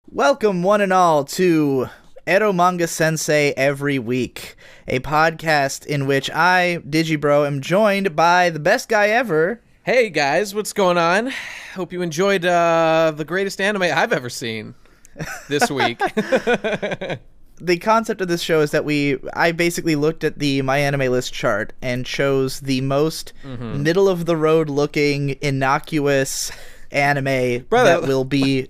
Welcome, one and all, to Eromanga Sensei Every Week, a podcast in which I, Digibro, am joined by the best guy ever. Hey guys, what's going on? Hope you enjoyed the greatest anime I've ever seen this week. The concept of this show is that I basically looked at the My Anime List chart and chose the most middle-of-the-road looking, innocuous anime that will be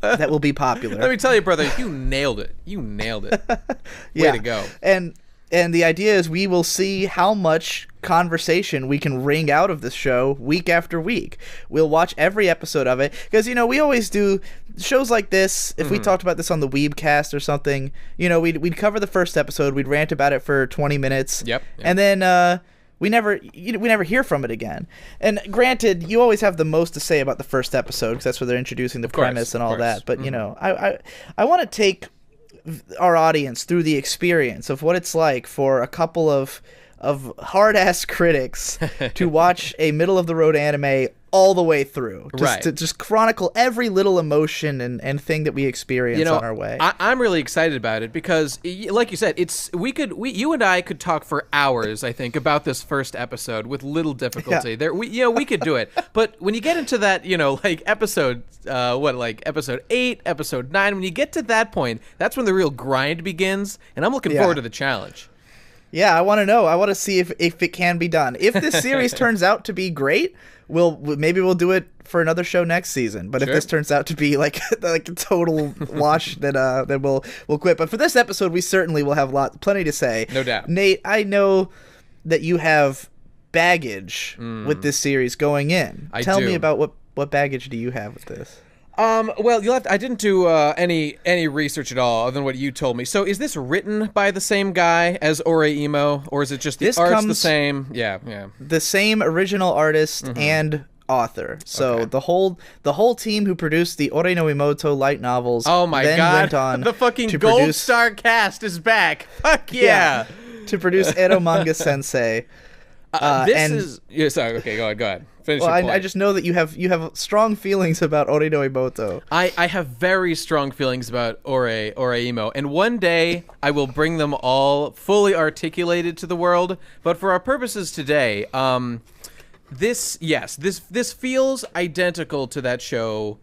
popular. Let me tell you, brother, you nailed it. You nailed it. Way to go. And the idea is we will see how much conversation we can wring out of this show week after week. We'll watch every episode of it because, we always do shows like this. If we talked about this on the Weebcast or something, we'd cover the first episode, we'd rant about it for 20 minutes. Yep. And then we never hear from it again. And granted, you always have the most to say about the first episode because that's where they're introducing the premise and all that. But, I want to take our audience through the experience of what it's like for a couple of hard-ass critics to watch a middle-of-the-road anime all the way through. To just chronicle every little emotion and thing that we experience on our way. I'm really excited about it because, like you said, you and I could talk for hours, I think, about this first episode with little difficulty. Yeah. We could do it. But when you get into that, episode, episode 8, episode 9, when you get to that point, that's when the real grind begins, and I'm looking forward to the challenge. Yeah, I want to know. I want to see if it can be done. If this series turns out to be great, maybe we'll do it for another show next season. But if this turns out to be like a total wash, then we'll quit. But for this episode, we certainly will have plenty to say. No doubt. Nate, I know that you have baggage with this series going in. Tell me about what baggage do you have with this? Well, I didn't do any research at all other than what you told me. So is this written by the same guy as Oreimo, or is it just the art's the same? Yeah. The same original artist and author. So the whole team who produced the Ore no Imoto light novels. Oh my god! Went on the fucking Gold Star cast is back. Fuck yeah! To produce Eromanga Sensei. Sorry. Okay, go ahead. I just know that you have strong feelings about Ore no Imoto. I have very strong feelings about Oreimo, and one day I will bring them all fully articulated to the world. But for our purposes today, this feels identical to that show.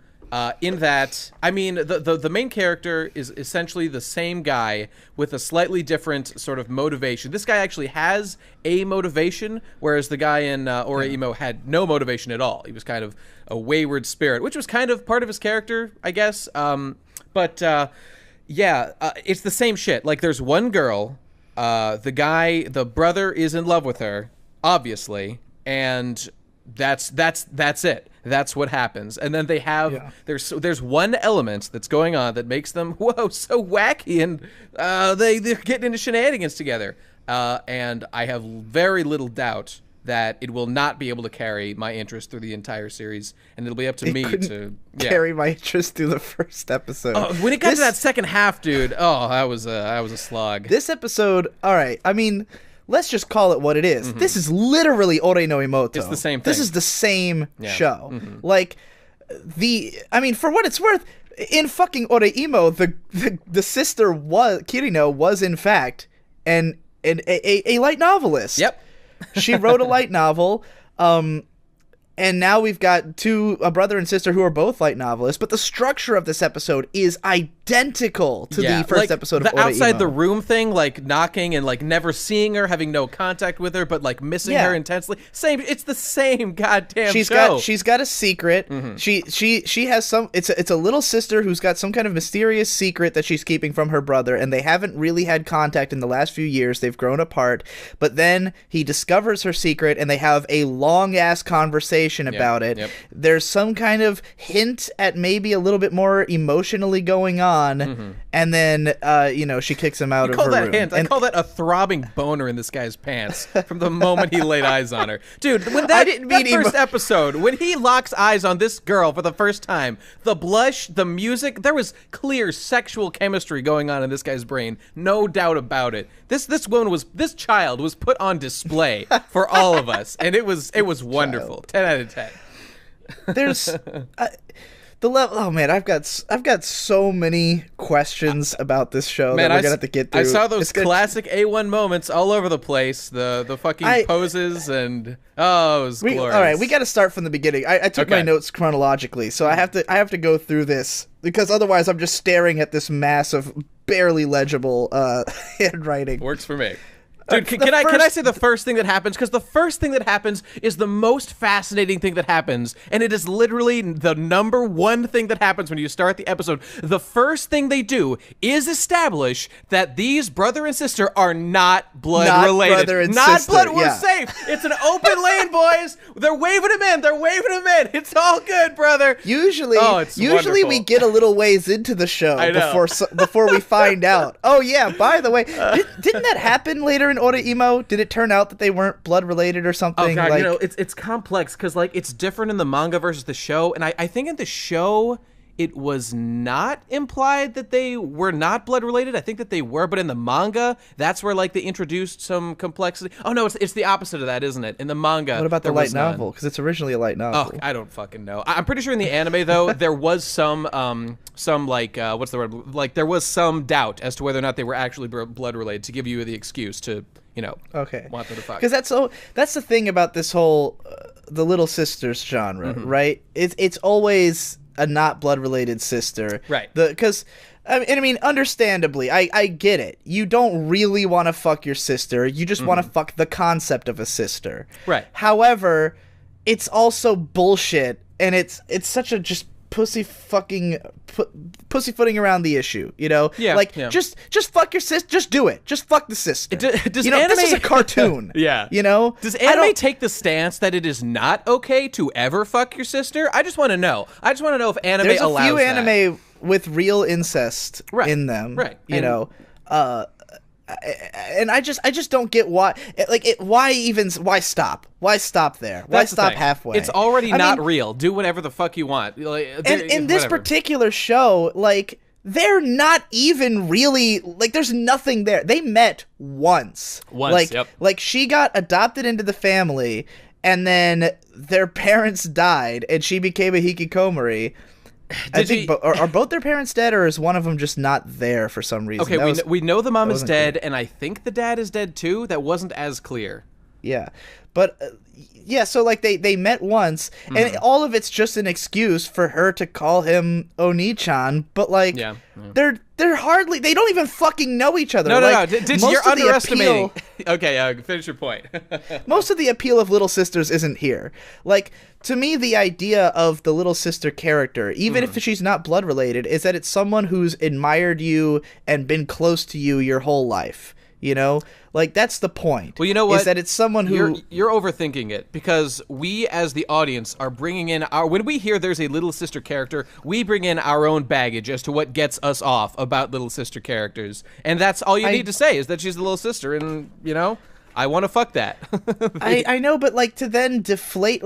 In that, I mean, the main character is essentially the same guy with a slightly different sort of motivation. This guy actually has a motivation, whereas the guy in Oreimo had no motivation at all. He was kind of a wayward spirit, which was kind of part of his character, I guess. It's the same shit. Like, there's one girl, the brother is in love with her, obviously, and that's it. That's what happens. And then they have there's one element that's going on that makes them so wacky, and they're getting into shenanigans together. And I have very little doubt that it will not be able to carry my interest through the entire series, and it'll be up to me to carry my interest through the first episode. When it got to that second half, dude, that was a slog. This episode, all right. I mean, let's just call it what it is. This is literally Ore no Imoto. It's the same thing. This is the same show. Like, for what it's worth, in fucking Oreimo, the sister Kirino was in fact a light novelist. Yep. She wrote a light novel. And now we've got a brother and sister who are both light novelists, but the structure of this episode is identical to the first episode of Oreimo. The outside the room thing, like knocking and like never seeing her, having no contact with her, but like missing her intensely. It's the same goddamn show. She's got a secret. She has some. It's a little sister who's got some kind of mysterious secret that she's keeping from her brother, and they haven't really had contact in the last few years. They've grown apart, but then he discovers her secret, and they have a long ass conversation about it. Yep. There's some kind of hint at maybe a little bit more emotionally going on, and then she kicks him out of her room. I call that a throbbing boner in this guy's pants from the moment he laid eyes on her. Dude, when that first episode, when he locks eyes on this girl for the first time, the blush, the music, there was clear sexual chemistry going on in this guy's brain, no doubt about it. This child was put on display for all of us, and it was wonderful. 10 out of 10. There's the level. Oh man, I've got so many questions about this show that we're gonna have to get through. I saw those classic A1 moments all over the place. The fucking poses and it was glorious. All right, we got to start from the beginning. I took my notes chronologically, so I have to go through this because otherwise I'm just staring at this mass of barely legible handwriting. Works for me. Dude, can I say the first thing that happens? Because the first thing that happens is the most fascinating thing that happens, and it is literally the number one thing that happens when you start the episode. The first thing they do is establish that these brother and sister are not blood related. Brother and not sister, blood. We're safe. It's an open lane, boys. They're waving him in. They're waving him in. It's all good, brother. Usually wonderful. we get a little ways into the show before we find out. Oh yeah, by the way, didn't that happen later in Imo? Did it turn out that they weren't blood related or something? Oh god, it's complex because it's different in the manga versus the show, and I think in the show it was not implied that they were not blood related. I think that they were, but in the manga, that's where they introduced some complexity. Oh no, it's the opposite of that, isn't it? In the manga, what about the light novel? Because it's originally a light novel. Oh, I don't fucking know. I'm pretty sure in the anime though, there was some what's the word? There was some doubt as to whether or not they were actually blood related to give you the excuse to want them to fuck. Because that's the thing about this whole the little sisters genre, right? It's always a not blood related sister, right? Because I mean, understandably, I get it. You don't really want to fuck your sister. You just want to fuck the concept of a sister, right? However, it's also bullshit, and it's such a just pussyfooting around the issue, Yeah. Just fuck your sister. Just do it. Just fuck the sister. Does anime... This is a cartoon. Yeah. Does anime take the stance that it is not okay to ever fuck your sister? I just want to know. if anime allows that. There's a few anime with real incest in them, right? And I just don't get why. Why stop? Why stop there? Why stop halfway? It's already not real. Do whatever the fuck you want. And in this particular show, they're not even really there's nothing there. They met once. Yep. She got adopted into the family, and then their parents died, and she became a hikikomori. I think are both their parents dead, or is one of them just not there for some reason? Okay, we know the mom is dead, and I think the dad is dead too. That wasn't as clear. Yeah, but so they met once, and all of it's just an excuse for her to call him Oni-chan. But they're hardly. They don't even fucking know each other. No. You're underestimating. Okay, finish your point. Most of the appeal of Little Sisters isn't here. To me, the idea of the little sister character, even if she's not blood related, is that it's someone who's admired you and been close to you your whole life. That's the point. Well, you know what? Is that it's someone who... You're overthinking it, because we, as the audience, are bringing in when we hear there's a little sister character, we bring in our own baggage as to what gets us off about little sister characters. And that's all you need to say, is that she's the little sister, and, I want to fuck that. I know, but to then deflate,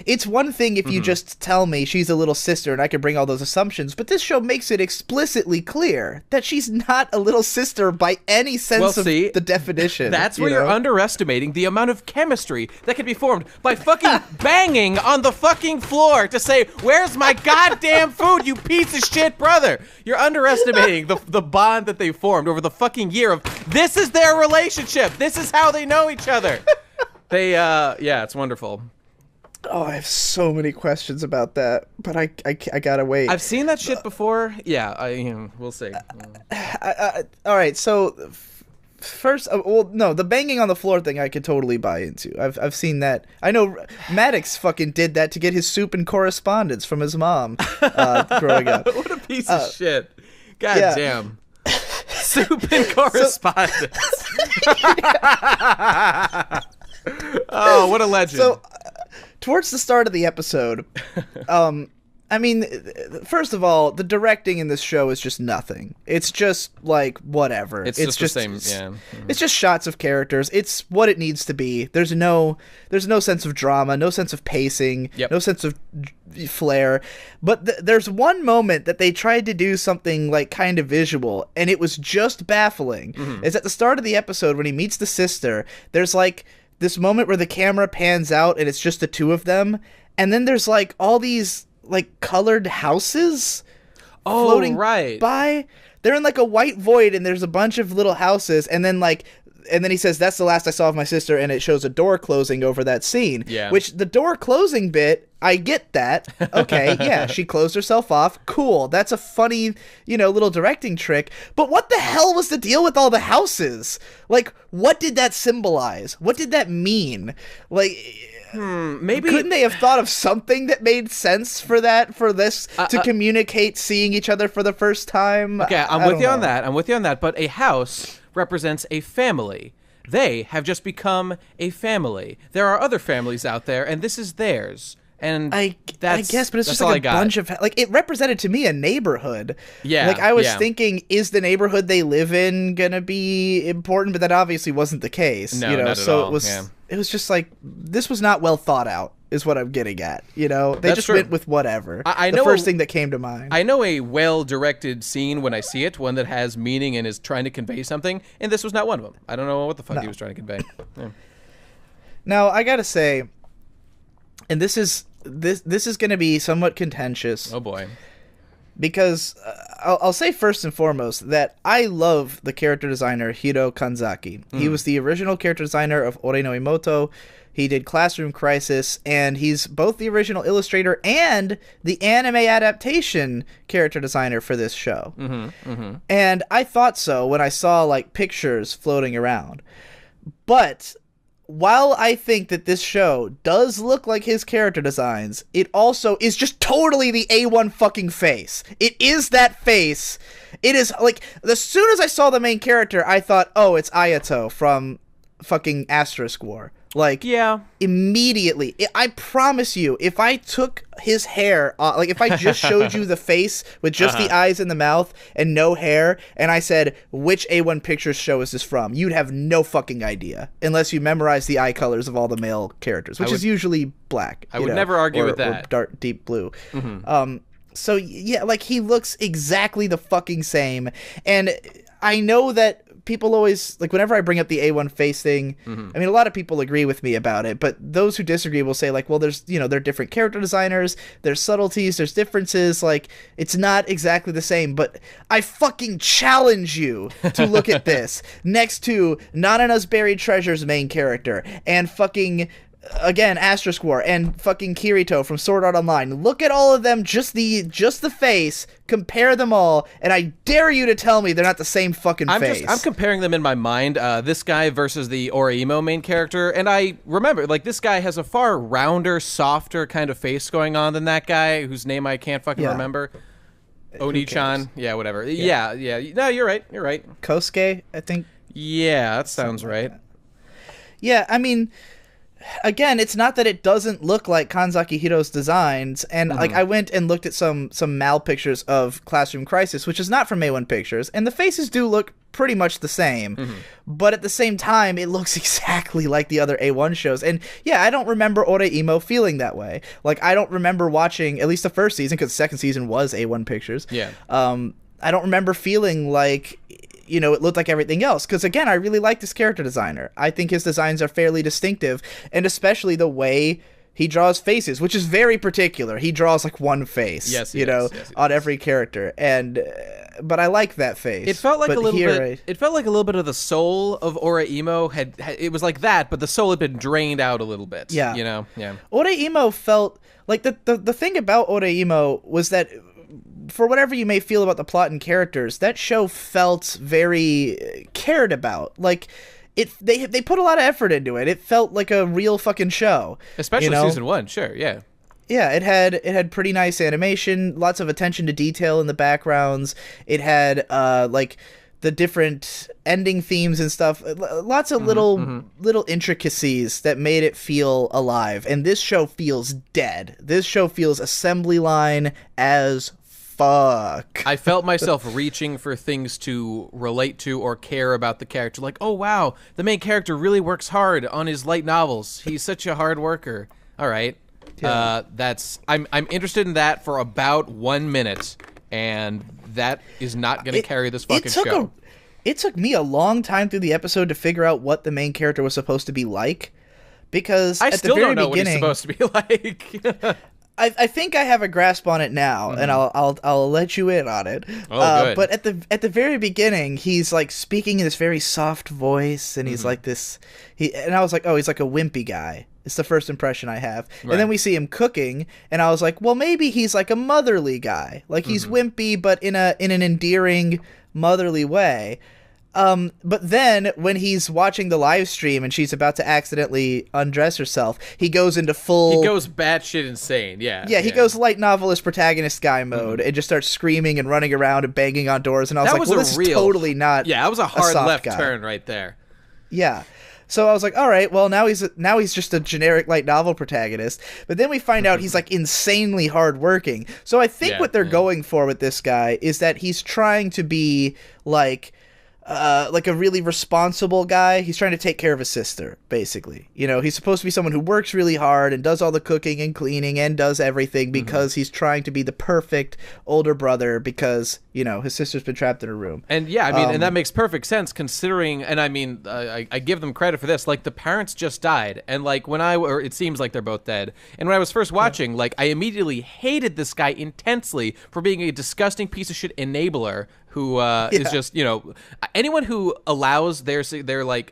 it's one thing if you just tell me she's a little sister and I can bring all those assumptions, but this show makes it explicitly clear that she's not a little sister by any sense of the definition. That's where you're underestimating the amount of chemistry that can be formed by fucking banging on the fucking floor to say, "Where's my goddamn food, you piece of shit brother?" You're underestimating the bond that they formed over the fucking year of, this is their relationship. This is how they know each other. It's wonderful. Oh, I have so many questions about that, but I gotta wait. I've seen that shit before. Yeah, we'll see. All right, so first, the banging on the floor thing I could totally buy into. I've seen that. I know Maddox fucking did that to get his soup and correspondence from his mom growing up. What a piece of shit. God damn. Soup and correspondence. Oh, what a legend. So, towards the start of the episode, I mean, first of all, the directing in this show is just nothing. It's just whatever. It's just the same. Yeah. It's just shots of characters. It's what it needs to be. There's no sense of drama, no sense of pacing, no sense of flair. But there's one moment that they tried to do something kind of visual, and it was just baffling. It's at the start of the episode when he meets the sister. There's this moment where the camera pans out and it's just the two of them, and then there's all these like colored houses floating by. They're in like a white void, and there's a bunch of little houses, and then he says, "That's the last I saw of my sister," and it shows a door closing over that scene. Yeah. Which, the door closing bit, I get that. Okay, yeah, she closed herself off. Cool. That's a funny, little directing trick. But what the hell was the deal with all the houses? Like, what did that symbolize? What did that mean? Like... maybe couldn't they have thought of something that made sense for this to communicate seeing each other for the first time? Okay, I'm with you on that. But a house represents a family. They have just become a family. There are other families out there, and this is theirs. And I guess, but it's just like a bunch of it represented to me a neighborhood. Yeah, like I was thinking, is the neighborhood they live in gonna be important? But that obviously wasn't the case. No, not at all. It was just like, this was not well thought out, is what I'm getting at. They just went with whatever. I know the first thing that came to mind. I know a well-directed scene when I see it, one that has meaning and is trying to convey something, and this was not one of them. I don't know what the fuck he was trying to convey. Yeah. Now, I gotta say, and this is going to be somewhat contentious. Oh boy. Because I'll say first and foremost that I love the character designer Hiro Kanzaki. He was the original character designer of Ore no Imoto. He did Classroom Crisis, and he's both the original illustrator and the anime adaptation character designer for this show. And I thought so when I saw like pictures floating around. But while I think that this show does look like his character designs, it also is just totally the A1 fucking face. It is that face. It is, like, as soon as I saw the main character, I thought, oh, it's Ayato from fucking Asterisk War. Like, yeah, immediately. I promise you, if I took his hair, like if I just showed you the face with just the eyes and the mouth and no hair, and I said, which A1 Pictures show is this from? You'd have no fucking idea, unless you memorize the eye colors of all the male characters, which is usually black. I would never argue with that. Or dark, deep blue. So, yeah, like, he looks exactly the fucking same, and I know that people always, like, whenever I bring up the A1 face thing, I mean, a lot of people agree with me about it, but those who disagree will say, like, well, there's, they're different character designers, there's subtleties, there's differences, like, it's not exactly the same, but I fucking challenge you to look at this next to Nanana's Buried Treasure's main character, and fucking... again, Asterisk War, and fucking Kirito from Sword Art Online. Look at all of them, just the face, compare them all, and I dare you to tell me they're not the same fucking face. I'm comparing them in my mind, this guy versus the Oreimo main character, and I remember, like, this guy has a far rounder, softer kind of face going on than that guy, whose name I can't fucking remember. Oni-chan? Yeah, whatever. Yeah. No, you're right. Kosuke, I think? Yeah, that sounds right. Yeah, I mean... again, it's not that it doesn't look like Kanzaki Hiro's designs, and like I went and looked at some Mal pictures of Classroom Crisis, which is not from A1 Pictures, and the faces do look pretty much the same, but at the same time, it looks exactly like the other A1 shows, and yeah, I don't remember Oreimo feeling that way. Like, I don't remember watching, at least the first season, because the second season was A1 Pictures. Yeah. I don't remember feeling like... it looked like everything else. Because, again, I really like this character designer. I think his designs are fairly distinctive, and especially the way he draws faces, which is very particular. He draws, like, one face, on every character. And, but I like that face. It felt like a little bit. It felt like a little bit of the soul of Oreimo had. It was like that, but the soul had been drained out a little bit. Yeah. Yeah. Oreimo felt like the thing about Oreimo was that, for whatever you may feel about the plot and characters, that show felt very cared about. Like, they put a lot of effort into it. It felt like a real fucking show. Especially season 1, sure, yeah. Yeah, it had pretty nice animation, lots of attention to detail in the backgrounds. It had like the different ending themes and stuff, lots of little intricacies that made it feel alive. And this show feels dead. This show feels assembly line as fuck. I felt myself reaching for things to relate to or care about the character. Like, oh wow, the main character really works hard on his light novels. He's such a hard worker. All right. Yeah. I'm interested in that for about 1 minute, and that is not going to carry this fucking show. It took me a long time through the episode to figure out what the main character was supposed to be like, because I at still the very don't know beginning, what he's supposed to be like. I think I have a grasp on it now, and I'll let you in on it. Oh, good. But at the very beginning, he's like speaking in this very soft voice, and he's like this. And I was like, oh, he's like a wimpy guy. It's the first impression I have. Right. And then we see him cooking, and I was like, well, maybe he's like a motherly guy. Like he's wimpy, but in an endearing, motherly way. But then when he's watching the live stream and she's about to accidentally undress herself, he goes into full... He goes batshit insane, yeah. Yeah, he goes light novelist protagonist guy mode and just starts screaming and running around and banging on doors. And I was like, well, this is totally not that was a hard left guy. Turn right there. Yeah. So I was like, all right, well, now he's just a generic light novel protagonist. But then we find out he's like insanely hardworking. So I think what they're going for with this guy is that he's trying to be like a really responsible guy. He's trying to take care of his sister, basically. You know, he's supposed to be someone who works really hard and does all the cooking and cleaning and does everything because he's trying to be the perfect older brother because, you know, his sister's been trapped in her room. And yeah, I mean, and that makes perfect sense considering, and I mean, I give them credit for this. Like, the parents just died, and like or it seems like they're both dead. And when I was first watching, like, I immediately hated this guy intensely for being a disgusting piece of shit enabler who is just, you know, anyone who allows their like,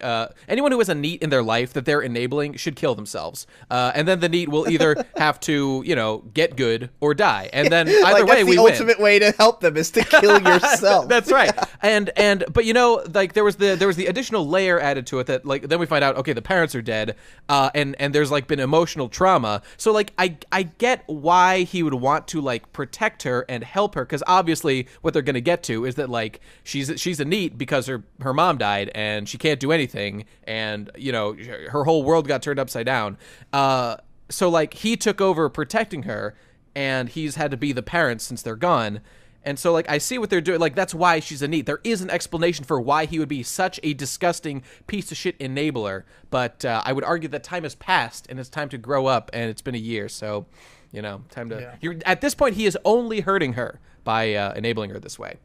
anyone who has a NEET in their life that they're enabling should kill themselves. And then the NEET will either have to, you know, get good or die. And then either way, we win. The ultimate way to help them is to kill yourself. That's right. Yeah. But you know, like there was the additional layer added to it that like, then we find out, okay, the parents are dead. And there's like been emotional trauma. So like, I get why he would want to like protect her and help her. 'Cause obviously what they're going to get to is that like she's a NEET because her mom died and she can't do anything, and you know her whole world got turned upside down. So like he took over protecting her, and he's had to be the parent since they're gone. And so like I see what they're doing. Like that's why she's a NEET. There is an explanation for why he would be such a disgusting piece of shit enabler. But I would argue that time has passed and it's time to grow up. And it's been a year, so you know, time to. Yeah. At this point, he is only hurting her by enabling her this way.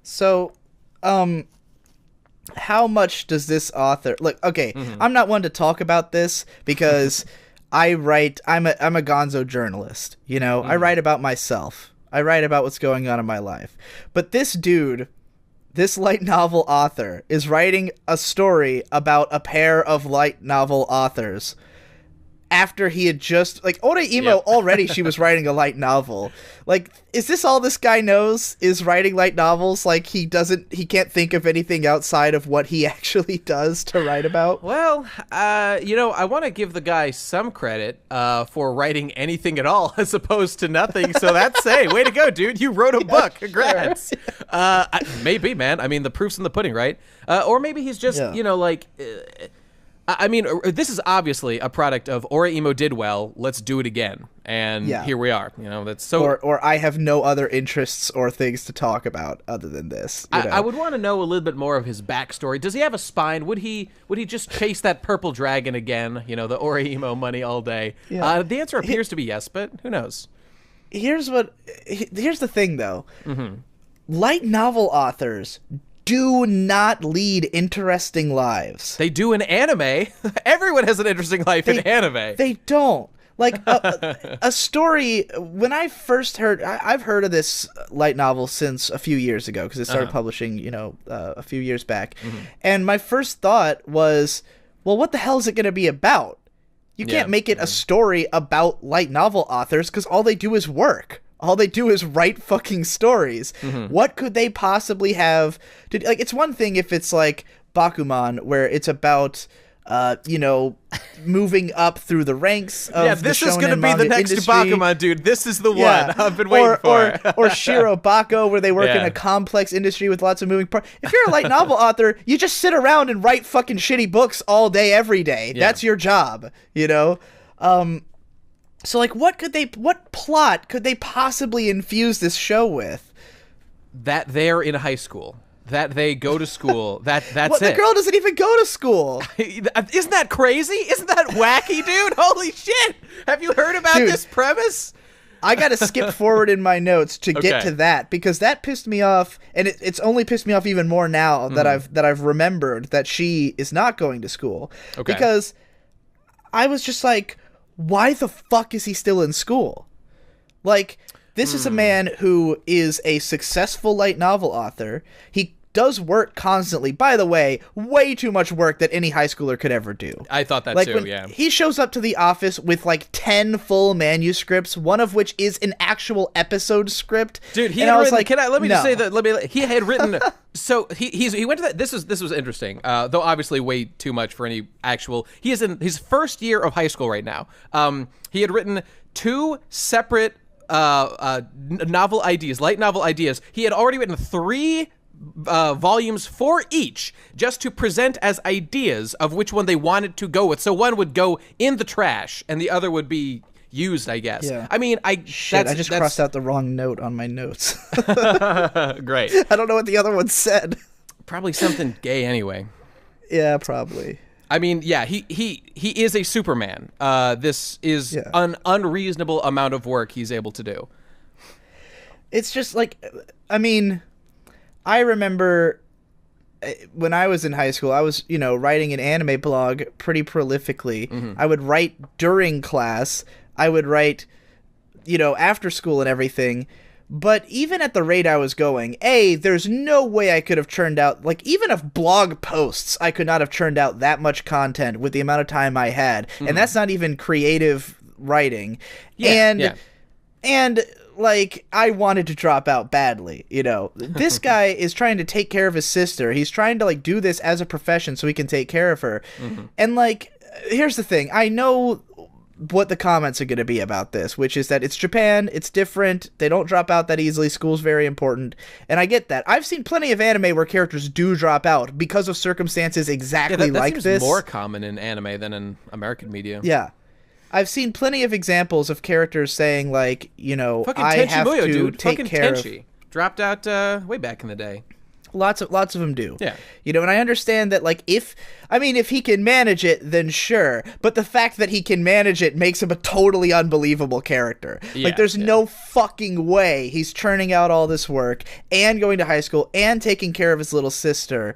So, how much does this author look? Okay, I'm not one to talk about this because I'm a gonzo journalist. You know, I write about myself. I write about what's going on in my life. But this dude, this light novel author, is writing a story about a pair of light novel authors. After he had just, like, Oreimo, already she was writing a light novel. Like, is this all this guy knows, is writing light novels? Like, he can't think of anything outside of what he actually does to write about? Well, you know, I want to give the guy some credit for writing anything at all as opposed to nothing. So that's, hey, way to go, dude. You wrote a book. Congrats. Sure. Maybe, man. I mean, the proof's in the pudding, right? Or maybe he's just, you know, like... I mean, this is obviously a product of Oreimo did well, let's do it again. And here we are. You know, that's so. Or I have no other interests or things to talk about other than this. You know? I would want to know a little bit more of his backstory. Does he have a spine? Would he just chase that purple dragon again? You know, the Oreimo money all day. Yeah. The answer appears to be yes, but who knows? Here's the thing, though. Light novel authors do not lead interesting lives. They do in anime. Everyone has an interesting life in anime. They don't. Like, a story, when I first heard, I've heard of this light novel since a few years ago, because it started publishing, you know, a few years back. And my first thought was, well, what the hell is it going to be about? You can't make it a story about light novel authors, because all they do is work. All they do is write fucking stories. What could they possibly have to do? Like, it's one thing if it's like Bakuman, where it's about, you know, moving up through the ranks of this the is going to be the next industry. Bakuman, dude. This is the one I've been waiting for. Or Shirobako, where they work in a complex industry with lots of moving parts. If you're a light novel author, you just sit around and write fucking shitty books all day, every day. That's your job, you know? So, like, what plot could they possibly infuse this show with? That they're in high school. That they go to school. That's it. The girl doesn't even go to school. Isn't that crazy? Isn't that wacky, dude? Holy shit! Have you heard about this premise? I gotta skip forward in my notes to get to that, because that pissed me off, and it's only pissed me off even more now that I've remembered that she is not going to school. Because I was just like, why the fuck is he still in school? Like, this is a man who is a successful light novel author. He does work constantly. By the way, way too much work that any high schooler could ever do. I thought that like too, when yeah. He shows up to the office with like 10 full manuscripts, one of which is an actual episode script. Dude, he had written, like, let me just say that he had written so he went to that this was interesting. Though obviously way too much for any actual. He is in his first year of high school right now. He had written 2 separate novel ideas, light novel ideas. He had already written 3 volumes for each, just to present as ideas of which one they wanted to go with. So one would go in the trash, and the other would be used, I guess. Yeah. I mean, I just crossed out the wrong note on my notes. Great. I don't know what the other one said. Probably something gay anyway. Yeah, probably. I mean, yeah, he is a Superman. This is an unreasonable amount of work he's able to do. It's just like, I mean, I remember when I was in high school, I was, writing an anime blog pretty prolifically. Mm-hmm. I would write during class. I would write, after school and everything. But even at the rate I was going, there's no way I could have churned out, like, even of blog posts, I could not have churned out that much content with the amount of time I had. Mm-hmm. And that's not even creative writing. Yeah, and like, I wanted to drop out badly, This guy is trying to take care of his sister. He's trying to, like, do this as a profession so he can take care of her. Mm-hmm. And, like, here's the thing. I know what the comments are going to be about this, which is that it's Japan, it's different, they don't drop out that easily, school's very important, and I get that. I've seen plenty of anime where characters do drop out because of circumstances exactly that like seems this. More common in anime than in American media. Yeah. I've seen plenty of examples of characters saying, like, I have Muyo, to dude. take Fucking care Tenchi. of... Dropped out way back in the day. Lots of them do. Yeah. And I understand that, like, if he can manage it, then sure. But the fact that he can manage it makes him a totally unbelievable character. Yeah, like, there's no fucking way he's churning out all this work and going to high school and taking care of his little sister,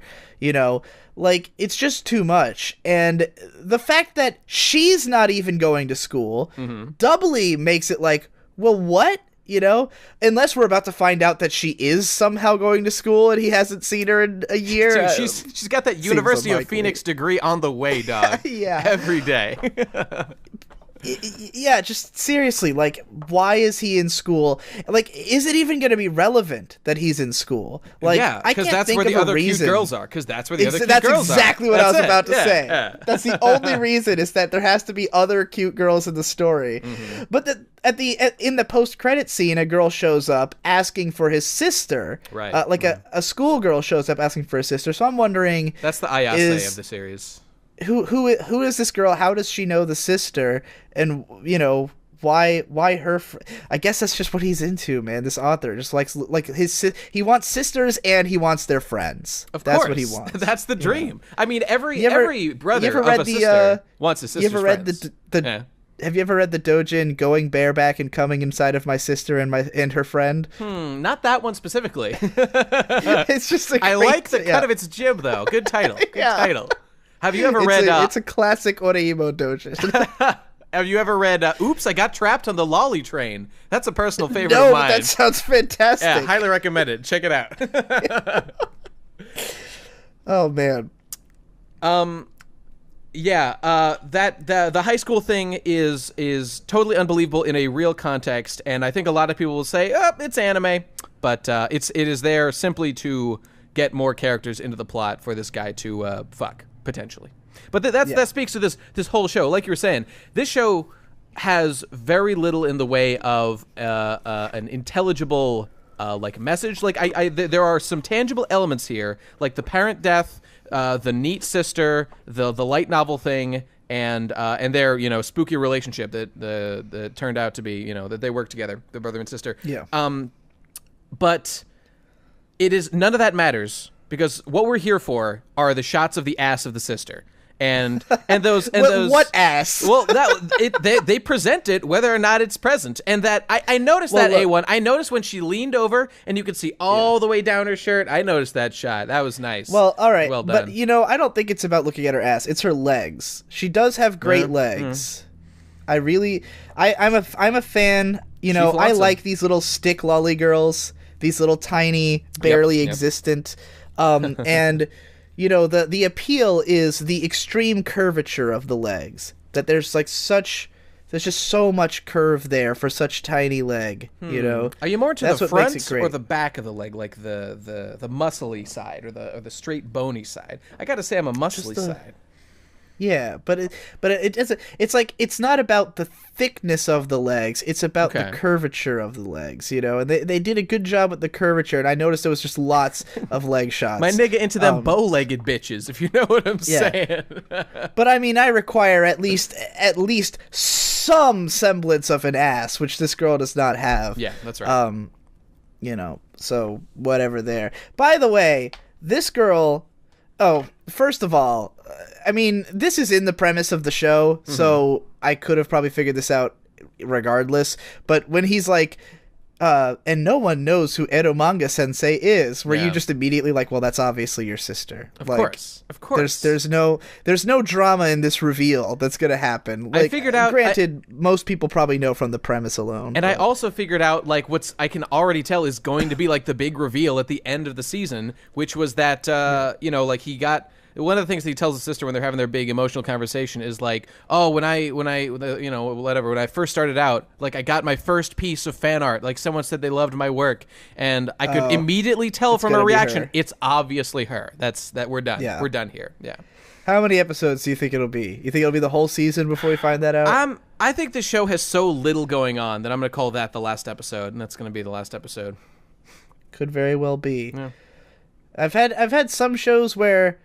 Like, it's just too much. And the fact that she's not even going to school doubly makes it like, well, what? Unless we're about to find out that she is somehow going to school and he hasn't seen her in a year. Dude, she's got that University of Phoenix degree on the way, dog. Yeah. Every day. Yeah, just seriously, like, why is he in school? Like, is it even going to be relevant that he's in school? Like, yeah, because that's where the other cute girls are. Because that's where the other cute girls are. That's exactly what I was about to say. Yeah. That's the only reason, is that there has to be other cute girls in the story. Mm-hmm. But in the post-credit scene, a girl shows up asking for his sister. Right. A schoolgirl shows up asking for his sister. So I'm wondering... That's the Ayase of the series. Who is this girl? How does she know the sister? And why her? I guess that's just what he's into, man. This author just likes he wants sisters and he wants their friends. That's what he wants. That's the dream. I mean, every brother of a sister wants a sister's friends. Have you ever read the Dojin Going Bareback and Coming Inside of My Sister and Her Friend? Not that one specifically. It's just I like the cut of its jib though. Good title. Good title. Have you ever read... it's a classic Oreimo Dojin. Have you ever read Oops, I Got Trapped on the Lolly Train? That's a personal favorite of mine. No, that sounds fantastic. Yeah, highly recommended. Check it out. Oh, man. Yeah, the high school thing is totally unbelievable in a real context, and I think a lot of people will say, it's anime, but it is there simply to get more characters into the plot for this guy to fuck, potentially. But that speaks to this whole show. Like you were saying, this show has very little in the way of an intelligible message. Like there are some tangible elements here, like the parent death, the neat sister, the light novel thing, and their spooky relationship that turned out to be that they work together, the brother and sister. Yeah. But it is none of that matters, because what we're here for are the shots of the ass of the sister. And those what ass? Well, they present it whether or not it's present, and that I noticed A1. I noticed when she leaned over and you could see all the way down her shirt. I noticed that shot. That was nice. Well, all right, well done. But I don't think it's about looking at her ass. It's her legs. She does have great legs. I'm a fan. You know, I like these little stick lolly girls, these little tiny, barely existent, and you know, the appeal is the extreme curvature of the legs. That there's just so much curve there for such tiny leg. You know, are you more to the front or the back of the leg, like the muscly side or the straight bony side? I gotta say, I'm a muscly side. Yeah, but it's like it's not about the thickness of the legs, it's about the curvature of the legs, you know, and they did a good job with the curvature, and I noticed there was just lots of leg shots. My nigga into them bow-legged bitches, if you know what I'm saying. But I mean, I require at least some semblance of an ass, which this girl does not have. Yeah, that's right. You know, so whatever there. By the way, this girl... Oh, first of all, I mean, this is in the premise of the show, so I could have probably figured this out regardless. But when he's like, and no one knows who Eromanga sensei is, where you just immediately like, well, that's obviously your sister. Of course. There's no drama in this reveal that's gonna happen. Like, I figured out. Granted, most people probably know from the premise alone. And I also figured out like I can already tell is going to be like the big reveal at the end of the season, which was that you know, like he got. One of the things that he tells his sister when they're having their big emotional conversation is like, oh, when I you know, whatever, when I first started out, like I got my first piece of fan art, like someone said they loved my work, and I could immediately tell from her reaction, it's obviously her. We're done. Yeah. We're done here. Yeah. How many episodes do you think it'll be? You think it'll be the whole season before we find that out? I think the show has so little going on that I'm going to call that the last episode, and that's going to be the last episode. Could very well be. Yeah. I've had some shows where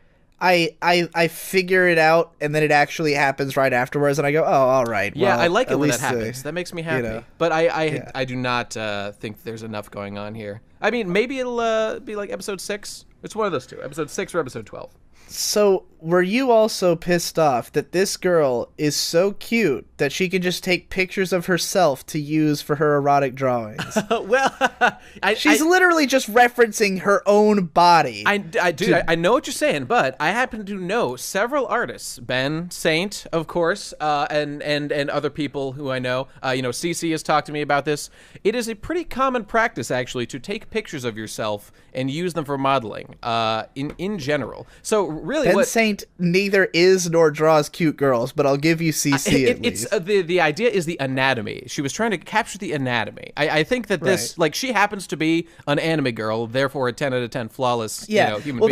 I figure it out, and then it actually happens right afterwards, and I go, oh, all right. Yeah, well, I like it when that happens. That makes me happy. You know, but I do not think there's enough going on here. I mean, maybe it'll be like episode 6. It's one of those two, episode 6 or episode 12. So, were you also pissed off that this girl is so cute that she can just take pictures of herself to use for her erotic drawings? Well, she's literally just referencing her own body. I know what you're saying, but I happen to know several artists, Ben Saint, of course, and other people who I know. You know, Cece has talked to me about this. It is a pretty common practice, actually, to take pictures of yourself and use them for modeling, in general. So really, Ben Saint neither is nor draws cute girls, but I'll give you CC at least. The idea is the anatomy. She was trying to capture the anatomy. I think that this, like, she happens to be an anime girl, therefore a 10 out of 10 flawless, you know, human being.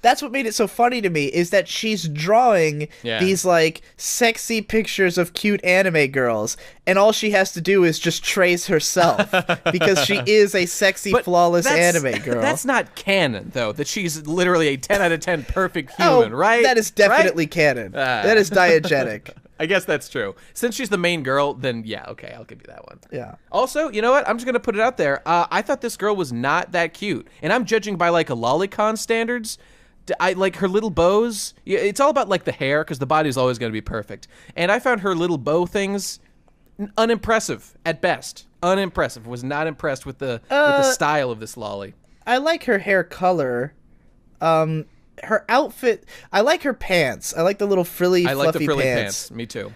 That's what made it so funny to me, is that she's drawing these, like, sexy pictures of cute anime girls, and all she has to do is just trace herself, because she is a sexy, flawless anime girl. That's not canon, though, that she's literally a 10 out of 10 perfect human, right? That is definitely canon. That is diegetic. I guess that's true. Since she's the main girl, then yeah, okay, I'll give you that one. Yeah. Also, you know what? I'm just going to put it out there. I thought this girl was not that cute. And I'm judging by, like, a lolicon standards. I like her little bows. It's all about, like, the hair, because the body's always going to be perfect. And I found her little bow things unimpressive at best. Unimpressive. Was not impressed with the style of this lolly. I like her hair color. Her outfit, I like her pants. I like the little frilly, fluffy pants. I like the frilly pants. Me too.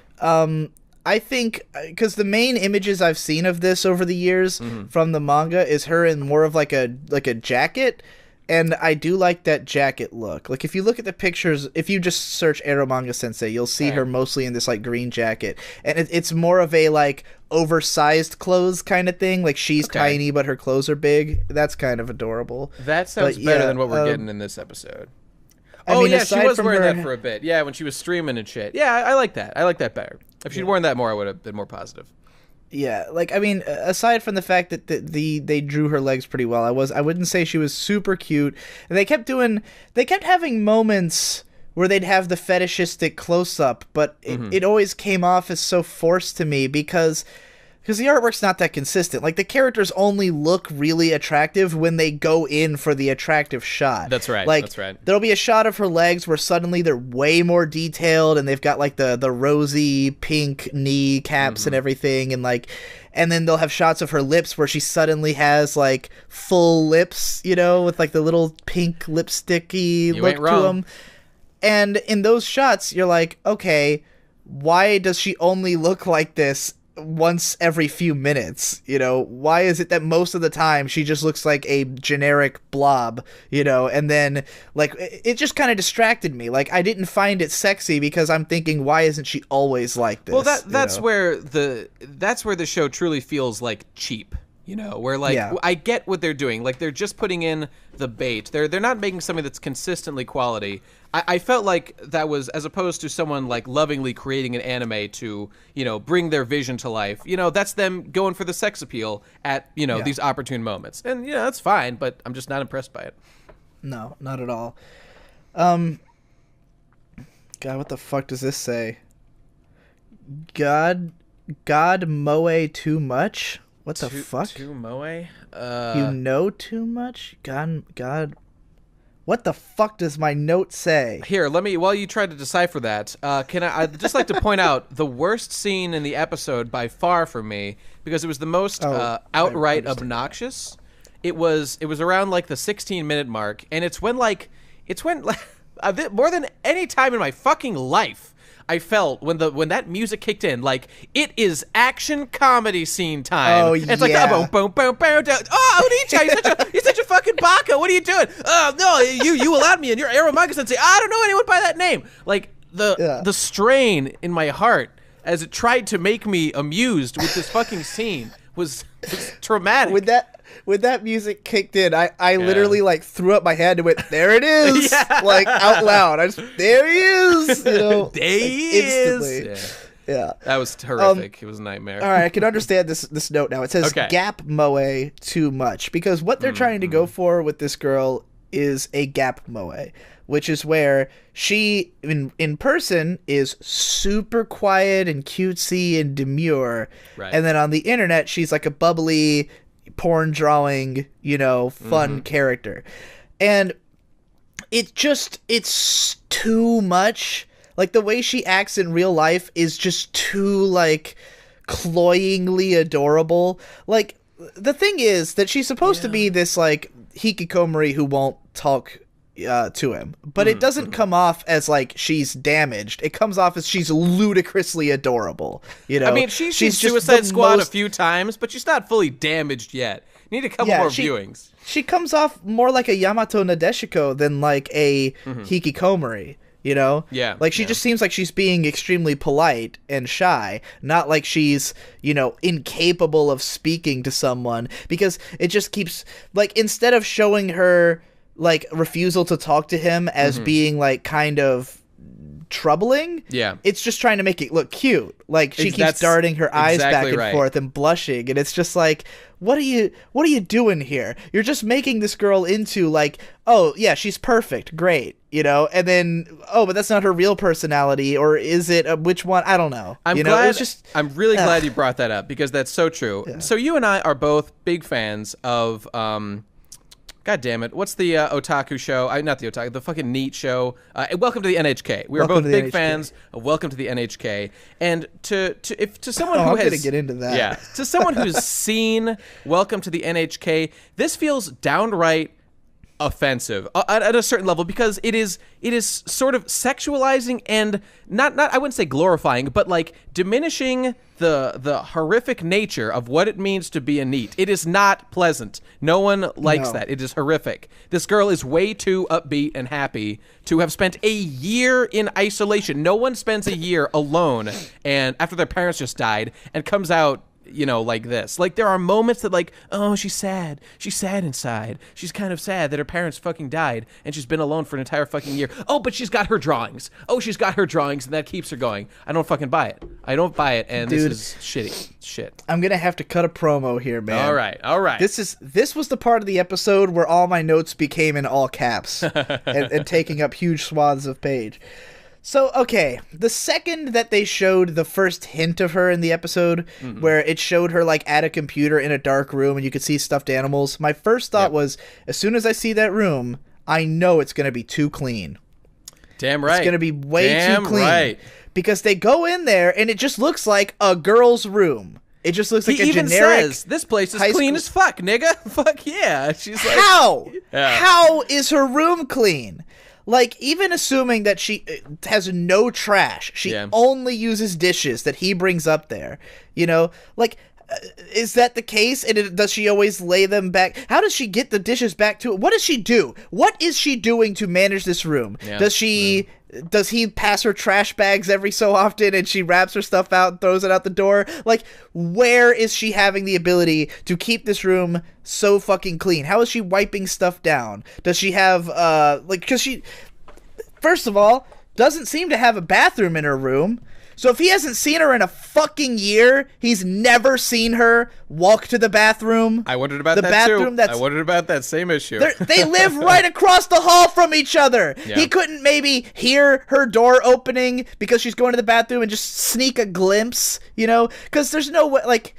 I think, because the main images I've seen of this over the years from the manga is her in more of like a jacket, and I do like that jacket look. Like, if you look at the pictures, if you just search Eromanga Sensei, you'll see her mostly in this, like, green jacket, and it's more of a, like, oversized clothes kind of thing. Like, she's tiny, but her clothes are big. That's kind of adorable. That sounds better than what we're getting in this episode. I mean, she was wearing that for a bit. Yeah, when she was streaming and shit. Yeah, I like that. I like that better. If she'd worn that more, I would have been more positive. Yeah, like, I mean, aside from the fact that they drew her legs pretty well, I wouldn't say she was super cute. And they kept having moments where they'd have the fetishistic close-up, but it always came off as so forced to me because the artwork's not that consistent. Like, the characters only look really attractive when they go in for the attractive shot. That's right. Like, that's right. There'll be a shot of her legs where suddenly they're way more detailed, and they've got, like, the rosy pink knee caps and everything, and then they'll have shots of her lips where she suddenly has, like, full lips, you know, with, like, the little pink lipsticky look to them. And in those shots, you're like, okay, why does she only look like this once every few minutes? You know, why is it that most of the time she just looks like a generic blob, you know? And then like it just kind of distracted me. Like I didn't find it sexy because I'm thinking, why isn't she always like this? Well, that's where the show truly feels like cheap. You know, where like I get what they're doing. Like they're just putting in the bait. They're not making something that's consistently quality. I felt like that was, as opposed to someone like lovingly creating an anime to, you know, bring their vision to life. You know, that's them going for the sex appeal at, you know, these opportune moments. And, you know, that's fine, but I'm just not impressed by it. No, not at all. God, what the fuck does this say? God moe too much? What the fuck? Too moe? You know too much? God. What the fuck does my note say? Here, let me, while you try to decipher that, I'd just like to point out the worst scene in the episode by far for me, because it was the most outright obnoxious. It was around like the 16-minute mark, and it's when more than any time in my fucking life, I felt when that music kicked in, like it is action comedy scene time. Oh, it's like boom, boom, boom, boom, down. Oh, Onicha, you're such a fucking baka. What are you doing? Oh no, you allowed me, and you're Eromanga sensei. I don't know anyone by that name. Like the strain in my heart as it tried to make me amused with this fucking scene was traumatic. When that music kicked in, I literally like threw up my hand and went, "There it is!" Like out loud. There he is. You know, there he is. Yeah, that was horrific. It was a nightmare. All right, I can understand this note now. It says gap moe too much, because what they're trying to go for with this girl is a gap moe, which is where she in person is super quiet and cutesy and demure, and then on the internet she's like a bubbly, porn drawing, you know, fun character. And it's too much. Like the way she acts in real life is just too like cloyingly adorable. Like the thing is that she's supposed to be this like hikikomori who won't talk to him, but it doesn't come off as like she's damaged. It comes off as she's ludicrously adorable. You know, I mean, she's Suicide Squad a few times, but she's not fully damaged yet. You need a couple more viewings. She comes off more like a Yamato Nadeshiko than like a hikikomori. You know? Yeah. Like, she just seems like she's being extremely polite and shy, not like she's, you know, incapable of speaking to someone, because it just keeps, like, instead of showing her, like, refusal to talk to him as being, like, kind of troubling, it's just trying to make it look cute. Like, she keeps darting her eyes back and forth and blushing, and it's just like, what are you doing here? You're just making this girl into, like, oh, yeah, she's perfect, great, you know, and then, oh, but that's not her real personality, or is it? Which one? I don't know. I'm really glad you brought that up, because that's so true. Yeah. So you and I are both big fans of, God damn it, what's the otaku show? Not the otaku, the fucking NEET show. Welcome to the NHK. We are both big fans of Welcome to the NHK. And to someone who I'm has... gonna get into that. Yeah. To someone who's seen Welcome to the NHK, this feels downright offensive at a certain level, because it is sort of sexualizing and not I wouldn't say glorifying, but like diminishing the horrific nature of what it means to be a NEET. It is not pleasant. No one likes that. It is horrific. This girl is way too upbeat and happy to have spent a year in isolation. No one spends a year alone and after their parents just died and comes out, you know, like this. Like, there are moments that, like, oh, she's sad. She's sad inside. She's kind of sad that her parents fucking died and she's been alone for an entire fucking year. Oh, but she's got her drawings. Oh, she's got her drawings, and that keeps her going. I don't fucking buy it. I don't buy it, and Dude, this is shitty shit. I'm gonna have to cut a promo here, man. All right. This was the part of the episode where all my notes became in all caps and taking up huge swaths of page. So, okay, the second that they showed the first hint of her in the episode, where it showed her, like, at a computer in a dark room and you could see stuffed animals, my first thought was, as soon as I see that room, I know it's going to be too clean. Damn right. It's going to be way too clean. Right. Because they go in there and it just looks like a girl's room. It just looks like a generic... He even says, this place is clean as fuck, nigga. Fuck yeah. She's like... How? Yeah. How is her room clean? like, even assuming that she has no trash, she only uses dishes that he brings up there, you know, like, is that the case? And does she always lay them back? How does she get the dishes back to it? What does she do? What is she doing to manage this room? Yeah. Does he pass her trash bags every so often and she wraps her stuff out and throws it out the door? Like, where is she having the ability to keep this room so fucking clean? How is she wiping stuff down? Does she have, because she, first of all, doesn't seem to have a bathroom in her room. So if he hasn't seen her in a fucking year, he's never seen her walk to the bathroom. I wondered about that too. I wondered about that same issue. They live right across the hall from each other. Yeah. He couldn't maybe hear her door opening because she's going to the bathroom and just sneak a glimpse, you know? Because there's no way, like...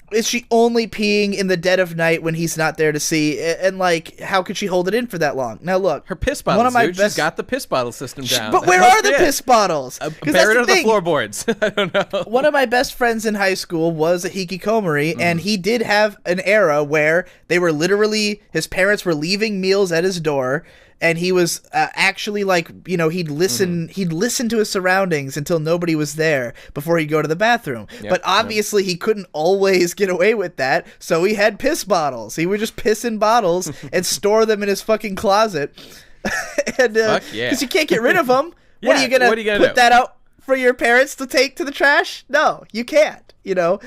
Is she only peeing in the dead of night when he's not there to see? And, like, how could she hold it in for that long? Now, look. Her piss bottles, she's got the piss bottle system down. But where are the piss bottles? Buried under the floorboards. I don't know. One of my best friends in high school was a hikikomori, and he did have an era where they were literally, his parents were leaving meals at his door, and he was actually, like, you know, he'd listen to his surroundings until nobody was there before he'd go to the bathroom. But obviously he couldn't always get away with that, so he had piss bottles. He would just piss in bottles and store them in his fucking closet. And because you can't get rid of them. What are you gonna put that out for your parents to take to the trash? No, you can't, you know.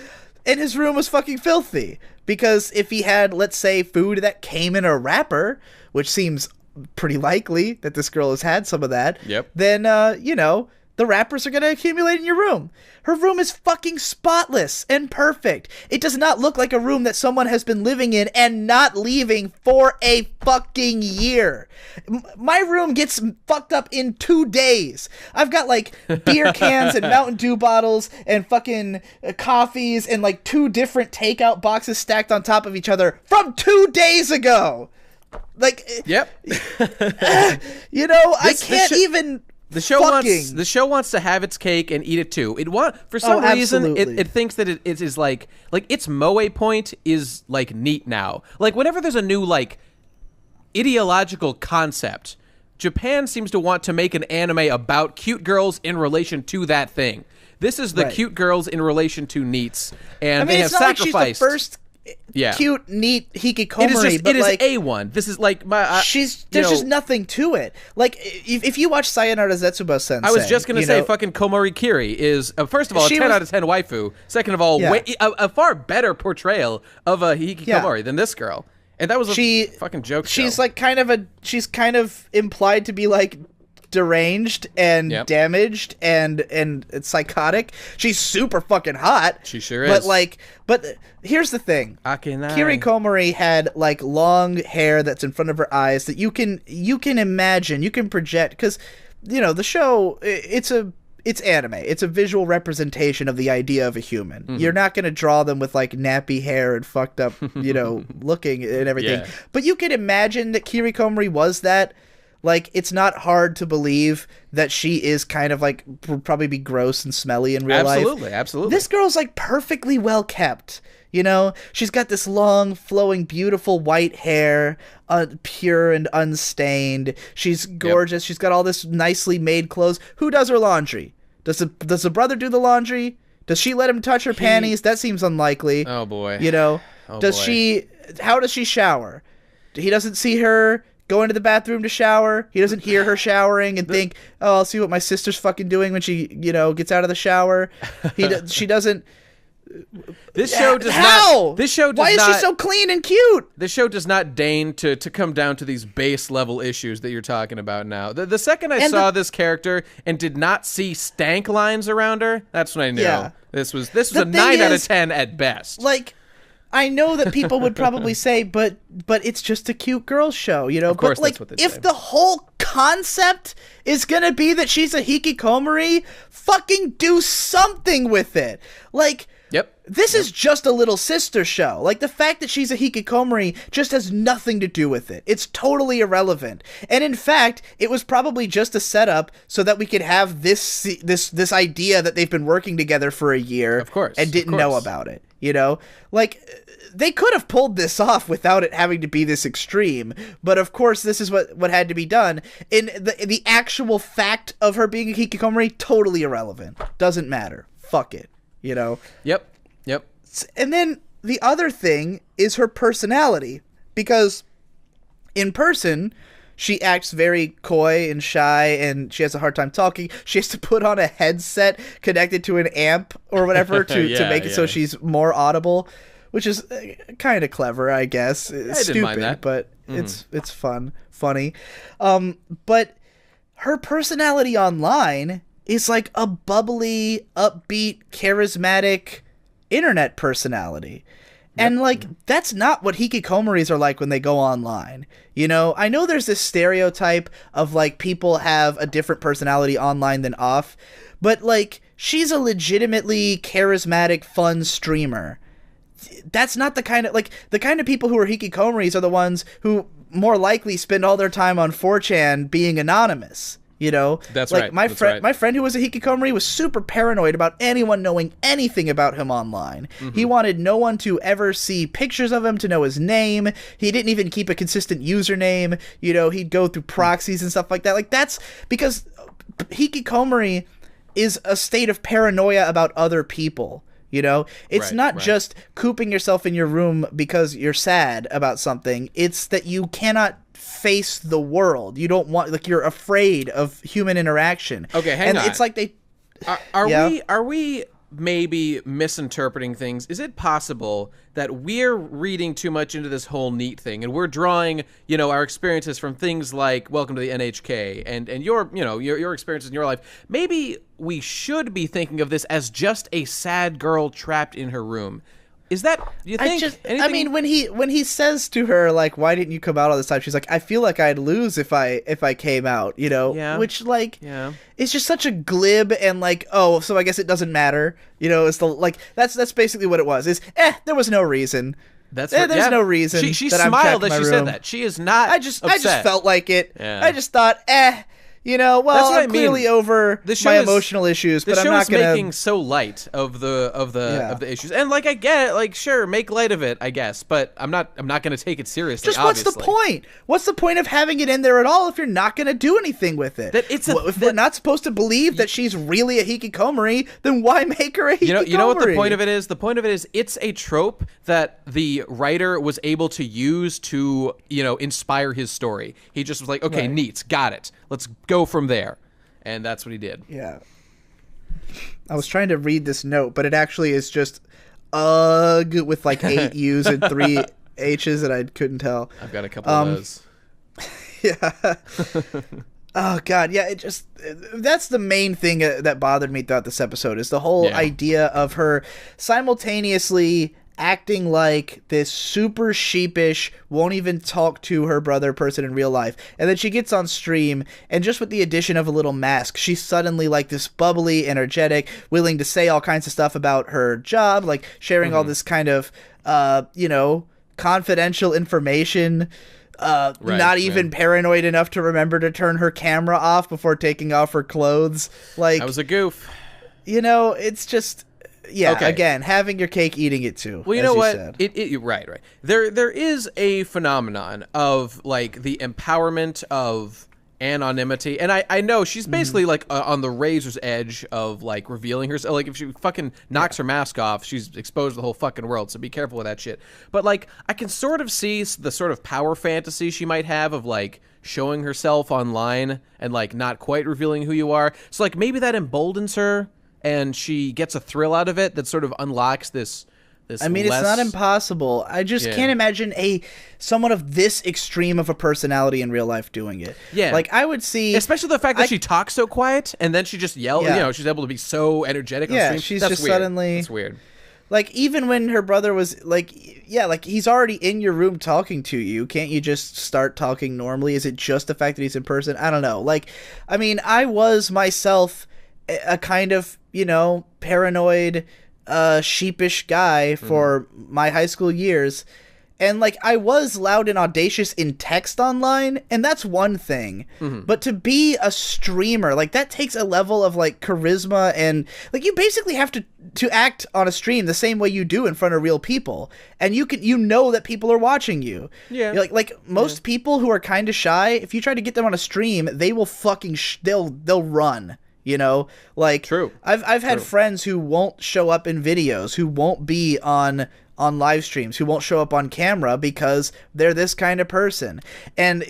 And his room was fucking filthy, because if he had, let's say, food that came in a wrapper, which seems pretty likely that this girl has had some of that, then, you know, the wrappers are going to accumulate in your room. Her room is fucking spotless and perfect. It does not look like a room that someone has been living in and not leaving for a fucking year. My room gets fucked up in 2 days. I've got, like, beer cans and Mountain Dew bottles and fucking coffees and, like, 2 different takeout boxes stacked on top of each other from 2 days ago. Like, you know, I can't even. The show wants to have its cake and eat it too. For some reason it thinks that it is like its moe point is like neat now. Like, whenever there's a new, like, ideological concept, Japan seems to want to make an anime about cute girls in relation to that thing. This is the cute girls in relation to neats, and they have sacrificed. Like, she's the first cute, neat hikikomori. It is A1. This is like my. There's just nothing to it. Like, if you watch Sayonara Zetsubo Sensei, I was just gonna say, fucking Komori Kiri is first of all a 10 out of 10 waifu. Second of all, a far better portrayal of a hikikomori than this girl. And that was a fucking joke. She's like she's kind of implied to be like deranged and damaged and psychotic. She's super fucking hot. She sure is. But here's the thing. Kiri Komori had, like, long hair that's in front of her eyes that you can imagine, you can project, because, you know, the show, it's anime. It's a visual representation of the idea of a human. Mm-hmm. You're not going to draw them with, like, nappy hair and fucked up, you know, looking and everything. Yeah. But you can imagine that Kiri Komori was that. Like, it's not hard to believe that she is kind of, like, probably be gross and smelly in real life. Absolutely. This girl's, like, perfectly well kept, you know? She's got this long, flowing, beautiful white hair, pure and unstained. She's gorgeous. She's got all this nicely made clothes. Who does her laundry? Does the brother do the laundry? Does she let him touch her panties? That seems unlikely. Oh, boy. You know? How does she shower? He doesn't see her go into the bathroom to shower. He doesn't hear her showering and think, oh, I'll see what my sister's fucking doing when she, you know, gets out of the shower. She doesn't. This show does not. Why is she so clean and cute? This show does not deign to come down to these base level issues that you're talking about now. The second I saw this character and did not see stank lines around her, that's when I knew. Yeah. This was a 9 out of 10 at best. Like, I know that people would probably say, but it's just a cute girl show, you know? Of course, but, like, that's what they say. If the whole concept is gonna be that she's a hikikomori, fucking do something with it. Like, This is just a little sister show. Like, the fact that she's a hikikomori just has nothing to do with it. It's totally irrelevant. And in fact, it was probably just a setup so that we could have this idea that they've been working together for a year, of course, and didn't know about it. You know, like, they could have pulled this off without it having to be this extreme. But of course, this is what had to be done. And the actual fact of her being a hikikomori, totally irrelevant. Doesn't matter. Fuck it. You know. Yep. And then the other thing is her personality, because in person she acts very coy and shy, and she has a hard time talking. She has to put on a headset connected to an amp or whatever to make it so she's more audible, which is kind of clever, I guess. It's stupid, mind that. But it's funny. But her personality online is like a bubbly, upbeat, charismatic internet personality. And like, that's not what hikikomoris are like when they go online. You know, I know there's this stereotype of like people have a different personality online than off, but like, she's a legitimately charismatic, fun streamer. That's not the kind of people who are hikikomoris are the ones who more likely spend all their time on 4chan being anonymous. You know, that's like right. My friend who was a hikikomori was super paranoid about anyone knowing anything about him online. He wanted no one to ever see pictures of him, to know his name. He didn't even keep a consistent username. You know, he'd go through proxies and stuff like that. Like, that's because hikikomori is a state of paranoia about other people. You know, it's not just cooping yourself in your room because you're sad about something. It's that you cannot face the world. You don't want, like, you're afraid of human interaction. Okay, hang on. It's like they are we maybe misinterpreting things? Is it possible that we're reading too much into this whole NEET thing, and we're drawing, you know, our experiences from things like Welcome to the NHK and your experiences in your life? Maybe we should be thinking of this as just a sad girl trapped in her room. Is that, do you think? I mean, when he says to her, like, why didn't you come out all this time? She's like, I feel like I'd lose if I came out, you know? Yeah. Which, like, it's just such a glib and, like, oh, so I guess it doesn't matter. You know, it's the, like, that's basically what it was. There was no reason. There's no reason. She that smiled as she said that. She is not I just felt like it. Yeah. I just thought, you know, well, I'm clearly over my emotional issues, but I'm not gonna. The show is making so light of the issues, and like, I get it, like, sure, make light of it, I guess, but I'm not gonna take it seriously. Just obviously. What's the point? What's the point of having it in there at all if you're not gonna do anything with it? If we're not supposed to believe that she's really a hikikomori, then why make her a hikikomori? You know what the point of it is? The point of it is it's a trope that the writer was able to use to, you know, inspire his story. He just was like, okay, neat, got it. Let's go from there. And that's what he did. Yeah. I was trying to read this note, but it actually is just ugh with like 8 U's and 3 H's, and I couldn't tell. I've got a couple of those. Yeah. Oh, God. Yeah, that's the main thing that bothered me throughout this episode, is the whole idea of her simultaneously acting like this super sheepish, won't even talk to her brother person in real life, and then she gets on stream, and just with the addition of a little mask, she's suddenly like this bubbly, energetic, willing to say all kinds of stuff about her job, like sharing all this kind of you know, confidential information, not even paranoid enough to remember to turn her camera off before taking off her clothes. Like, that was a goof. You know, it's just, again, having your cake, eating it too. Well, you know what? Right. There is a phenomenon of, like, the empowerment of anonymity, and I know she's basically like on the razor's edge of, like, revealing herself. Like, if she fucking knocks her mask off, she's exposed to the whole fucking world, so be careful with that shit. But, like, I can sort of see the sort of power fantasy she might have of, like, showing herself online and, like, not quite revealing who you are. So, like, maybe that emboldens her and she gets a thrill out of it that sort of unlocks this. I mean, it's not impossible. I just can't imagine someone of this extreme of a personality in real life doing it. Yeah. Like, I would see... Especially the fact that she talks so quiet, and then she just yells. You know, she's able to be so energetic on stream. Yeah, she's That's just weird. suddenly... That's weird. Like, even when her brother was, like, like, he's already in your room talking to you. Can't you just start talking normally? Is it just the fact that he's in person? I don't know. Like, I mean, I was myself a kind of, you know, paranoid... a sheepish guy for my high school years. And, like, I was loud and audacious in text online, and that's one thing. But to be a streamer, like, that takes a level of, like, charisma and, like, you basically have to act on a stream the same way you do in front of real people. And you know that people are watching you. Yeah. Like most people who are kind of shy, if you try to get them on a stream, they will fucking, they'll run. You know, like, True. I've had friends who won't show up in videos, who won't be on live streams, who won't show up on camera because they're this kind of person, and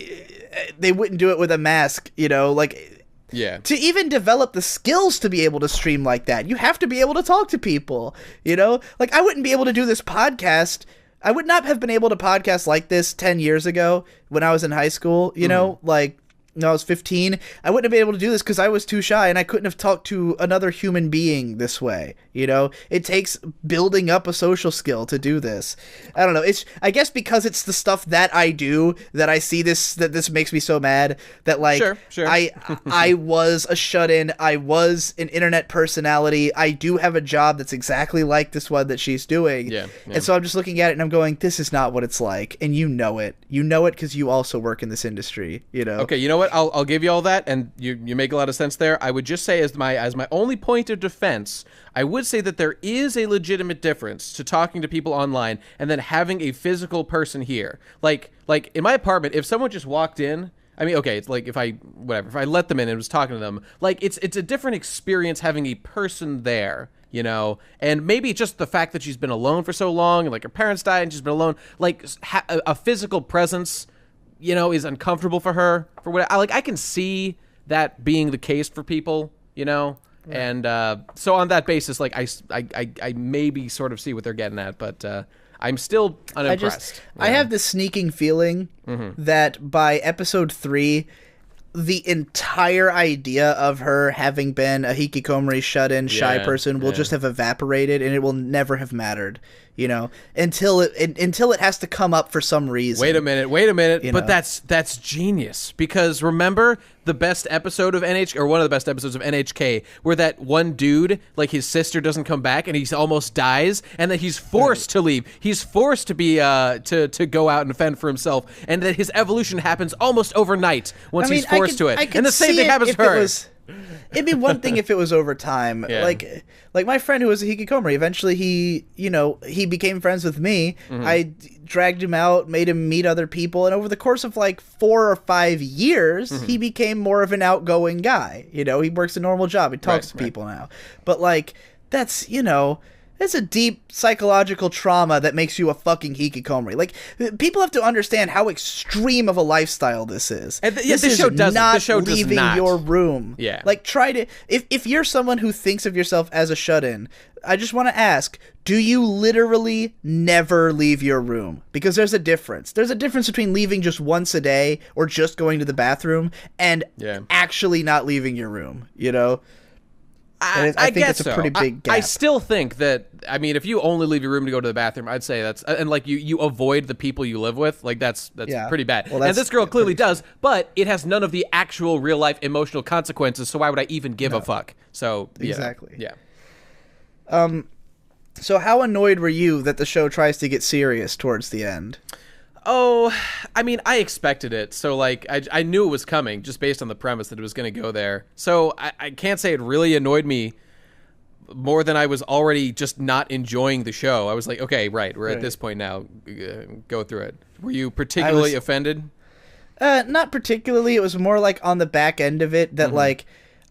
they wouldn't do it with a mask, you know, like, to even develop the skills to be able to stream like that, you have to be able to talk to people, you know, like, I wouldn't be able to do this podcast. I would not have been able to podcast like this 10 years ago when I was in high school, you know, like, when I was 15, I wouldn't have been able to do this because I was too shy and I couldn't have talked to another human being this way. You know, it takes building up a social skill to do this. I don't know. I guess because it's the stuff that I do that I see that this makes me so mad that, like, sure. I was a shut-in. I was an internet personality. I do have a job that's exactly like this one that she's doing. Yeah. And so I'm just looking at it and I'm going, this is not what it's like. And you know it. You know it because you also work in this industry, you know? Okay, you know what? I'll give you all that, and you make a lot of sense there. I would just say, as my only point of defense, I would say that there is a legitimate difference to talking to people online and then having a physical person here. Like in my apartment, if someone just walked in, I mean, okay, it's like if I let them in and was talking to them, like it's a different experience having a person there. You know, and maybe just the fact that she's been alone for so long, and like her parents died and she's been alone, like a physical presence, you know, is uncomfortable for her. For what I can see that being the case for people, you know, right. And so on that basis, like I maybe sort of see what they're getting at, but I'm still unimpressed. I have this sneaking feeling that by episode 3, the entire idea of her having been a hikikomori shut-in shy person will just have evaporated, and it will never have mattered, you know, until it has to come up for some reason. Wait a minute, but that's genius, because remember the best episode of NHK, or one of the best episodes of NHK, where that one dude, like, his sister doesn't come back and he almost dies, and that he's forced to leave. He's forced to be to go out and fend for himself, and that his evolution happens almost overnight once he's forced to it. And the same thing happens to her. It'd be one thing if it was over time. Like my friend who was a hikikomori, eventually he became friends with me. I dragged him out, made him meet other people, and over the course of like 4 or 5 years, he became more of an outgoing guy. You know, he works a normal job. He talks to people now. But like, that's, you know, it's a deep psychological trauma that makes you a fucking hikikomori. Like, people have to understand how extreme of a lifestyle this is. And this show does not leaving your room. Yeah. Like, try to... If you're someone who thinks of yourself as a shut-in, I just want to ask, do you literally never leave your room? Because there's a difference. There's a difference between leaving just once a day or just going to the bathroom and actually not leaving your room, you know? I think guess it's a pretty big gap. I still think that, I mean, if you only leave your room to go to the bathroom, I'd say that's, and like you avoid the people you live with, like that's pretty bad. Well, and this girl clearly does, but it has none of the actual real life emotional consequences, so why would I even give a fuck? So, exactly. Yeah. So how annoyed were you that the show tries to get serious towards the end? Oh, I mean, I expected it. So, like, I knew it was coming just based on the premise that it was going to go there. So I can't say it really annoyed me more than I was already just not enjoying the show. I was like, okay, right, we're at this point now. Go through it. Were you particularly offended? Not particularly. It was more like on the back end of it that, like,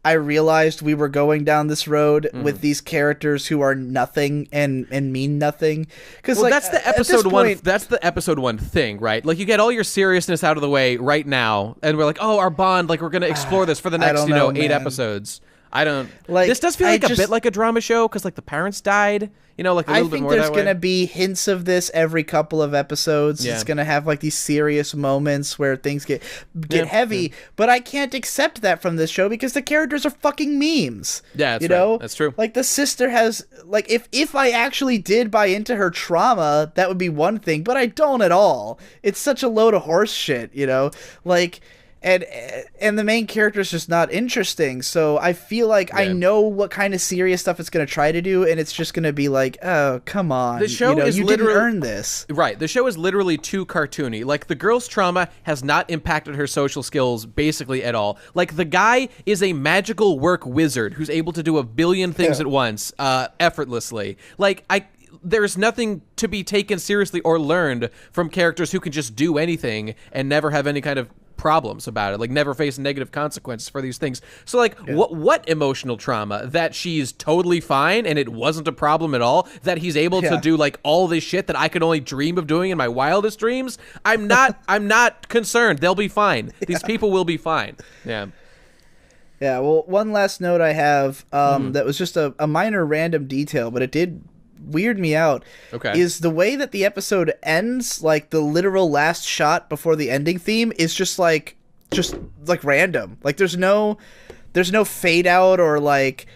I realized we were going down this road with these characters who are nothing and mean nothing. Because that's the episode one. That's the episode 1 thing, right? Like, you get all your seriousness out of the way right now, and we're like, oh, our bond. Like, we're gonna explore this for the next, 8 episodes. I don't like. This does feel like a bit like a drama show because like the parents died. You know, like a little bit more that way. I think there's going to be hints of this every couple of episodes. Yeah. It's going to have like these serious moments where things get heavy, but I can't accept that from this show because the characters are fucking memes. Yeah, that's right. That's true. Like the sister has like if I actually did buy into her trauma, that would be one thing, but I don't at all. It's such a load of horse shit, you know? Like and the main character is just not interesting. So I feel like I know what kind of serious stuff it's going to try to do, and it's just going to be like, oh, come on. The show is you literally didn't earn this. Right. The show is literally too cartoony. Like, the girl's trauma has not impacted her social skills basically at all. Like, the guy is a magical work wizard who's able to do a billion things at once, effortlessly. Like, there's nothing to be taken seriously or learned from characters who can just do anything and never have any kind of problems about it, like never face negative consequences for these things. So like what emotional trauma? That she's totally fine and it wasn't a problem at all? That he's able to do like all this shit that I could only dream of doing in my wildest dreams? I'm not concerned. They'll be fine. These people will be fine. Yeah. Yeah, well, one last note I have that was just a minor random detail, but it did weird me out, is the way that the episode ends. Like, the literal last shot before the ending theme is just like random. Like, there's no fade out or like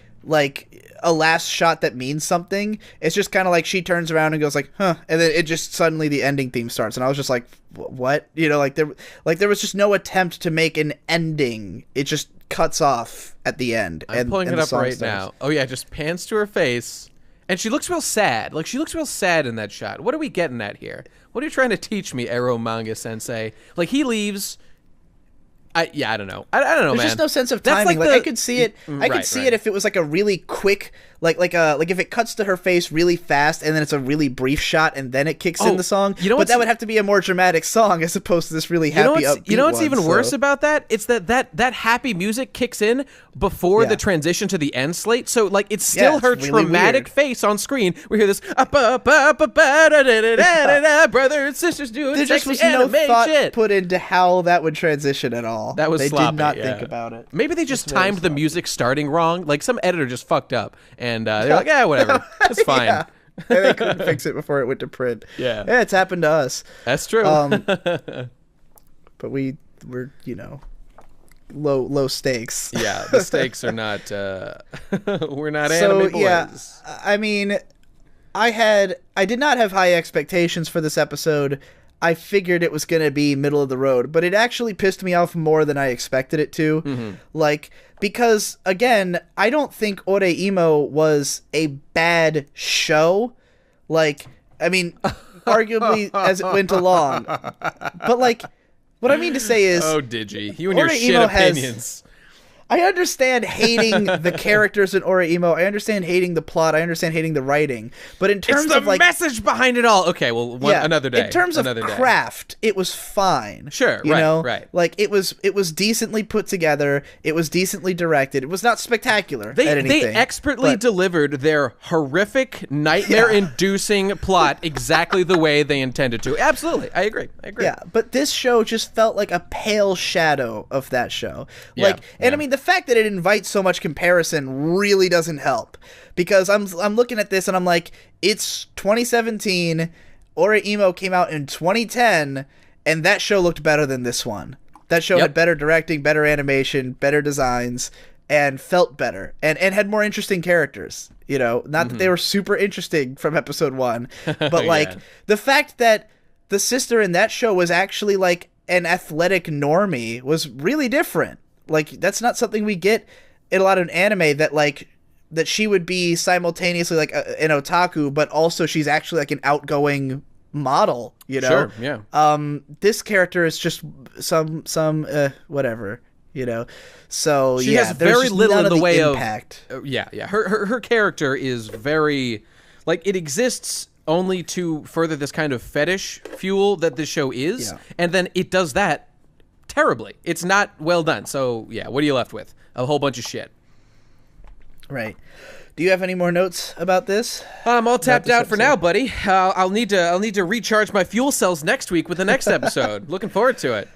a last shot that means something. It's just kind of like she turns around and goes like, huh, and then it just suddenly the ending theme starts, and I was just like, what? You know, like there was just no attempt to make an ending. It just cuts off at the end. I'm pulling it up right now. Oh yeah, just pans to her face. And she looks real sad. Like, she looks real sad in that shot. What are we getting at here? What are you trying to teach me, Eromanga sensei? Like, he leaves. I don't know. I don't know, man. There's just no sense of timing. Like I could see it. I could see it if it was like a really quick, like if it cuts to her face really fast and then it's a really brief shot and then it kicks in the song. You know, but that would have to be a more dramatic song as opposed to this really happy upbeat. You know what's even worse about that? It's that happy music kicks in before the transition to the end slate. So like it's still her really traumatic face on screen. We hear this brother and sisters doing there just was no thought put into how that would transition at all. That was they sloppy, did not think about it. Maybe they just timed the music starting wrong. Like some editor just fucked up, and they're like, yeah, whatever, it's fine. And they couldn't fix it before it went to print. Yeah, it's happened to us. That's true. But we're low stakes. Yeah, the stakes are not. We're not anime boys. Yeah, I mean, I did not have high expectations for this episode. I figured it was going to be middle of the road, but it actually pissed me off more than I expected it to. Mm-hmm. Like, because, again, I don't think Oreimo was a bad show. Like, I mean, arguably as it went along. But, like, what I mean to say is... Oh, Digi, you and your shit opinions. I understand hating the characters in Oreimo. I understand hating the plot. I understand hating the writing. But in terms of like message behind it all, okay, well, another day. In terms of craft, it was fine. Sure, right. Like it was decently put together. It was decently directed. It was not spectacular at anything. They expertly delivered their horrific, nightmare-inducing plot exactly the way they intended to. Absolutely, I agree. Yeah, but this show just felt like a pale shadow of that show. Like, and I mean, the fact that it invites so much comparison really doesn't help, because I'm looking at this and I'm like, it's 2017, Oreimo came out in 2010, and that show looked better than this one. That show had better directing, better animation, better designs, and felt better, and had more interesting characters. You know, not that they were super interesting from episode 1, but like the fact that the sister in that show was actually like an athletic normie was really different. Like, that's not something we get in a lot of anime, that she would be simultaneously like an otaku, but also she's actually like an outgoing model, you know? Sure, yeah. This character is just some whatever, you know? So, she has very little in the way impact. Her character is very, like, it exists only to further this kind of fetish fuel that this show is, and then it does that terribly. It's not well done. So yeah, what are you left with? A whole bunch of shit. Right. Do you have any more notes about this? I'm all tapped out for now, buddy. I'll need to recharge my fuel cells next week with the next episode. Looking forward to it.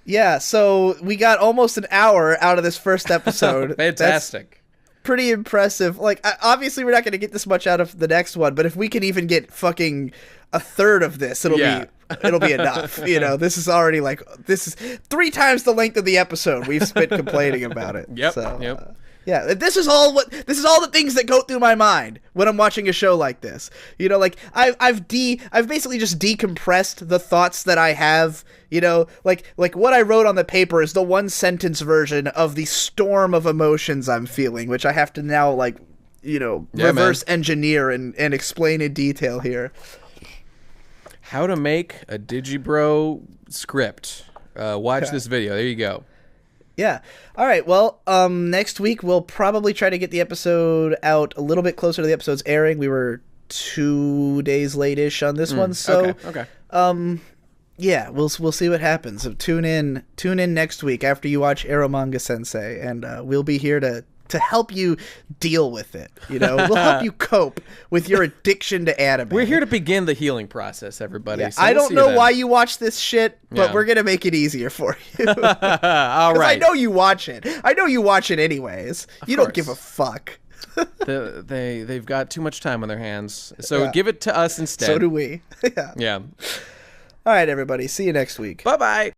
Yeah, so we got almost an hour out of this first episode. Fantastic. That's pretty impressive. Like, obviously we're not going to get this much out of the next one, but if we can even get fucking a third of this, it'll be enough. You know, this is 3 times the length of the episode we've spent complaining about it. Yep. Yeah, this is all the things that go through my mind when I'm watching a show like this. You know, like I've basically just decompressed the thoughts that I have. You know, like what I wrote on the paper is the one sentence version of the storm of emotions I'm feeling, which I have to now reverse engineer and explain in detail here. How to make a Digibro script. Watch this video. There you go. Yeah. All right. Well, next week we'll probably try to get the episode out a little bit closer to the episode's airing. We were 2 days late-ish on this one, so okay. Yeah, we'll see what happens. So tune in next week after you watch Eromanga Sensei, and we'll be here to help you deal with it. You know, we'll help you cope with your addiction to anime. We're here to begin the healing process, everybody. Yeah, So I we'll don't know then. why you watch this shit, but we're gonna make it easier for you. All right. I know you watch it. I know you watch it anyways. You don't give a fuck. They've got too much time on their hands, so give it to us instead. So do we. Yeah. All right, everybody. See you next week. Bye-bye.